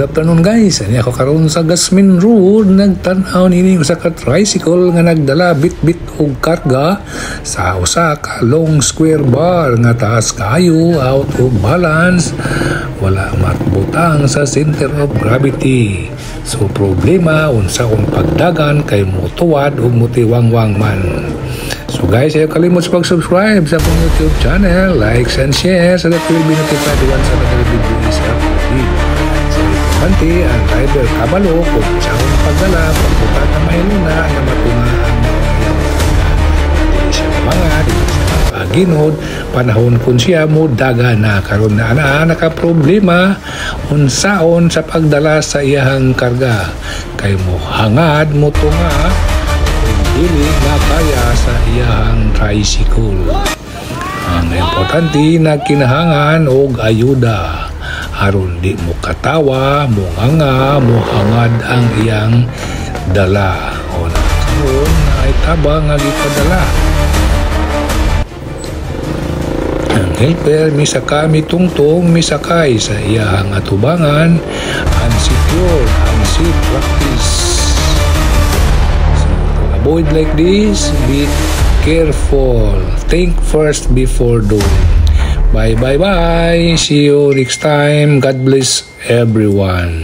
afternoon guys. Ani ako karon sa Gasmin Road nagtan-aw nini usa ka tricycle nga nagdala bit-bit og karga sa usa ka long square bar nga taas kayo out of balance, wala matbutang sa center of gravity. So problema unsa kung pagdagan kay motuwad ug motiwangwang man. So guys, ayaw kalimot sa pag-subscribe sa akong YouTube channel, likes and share so that you will be notified once sa mga video is uploaded. Sa importante, ang driver kabalo kung sa akong pagdala, pagputat na mahiluna na matunga ang hindi siya mga, hindi siya paginod, panahon kung siya mo daga na karon na naka-problema unsaon sa pagdala sa iyahang karga. Kay mo hangad mo tunga dili na kaya sa iyang tricycle. Ang importante na kinahangan og ayuda aron di mo katawa, mo hangad ang iyang dala o nakaroon na ay tabang nga gipadala. Ang helper misaka mitungtong misakay sa iyang atubangan unsecure, unsafe practice. Avoid like this, be careful, think first before doing. Bye. See you next time. God bless everyone.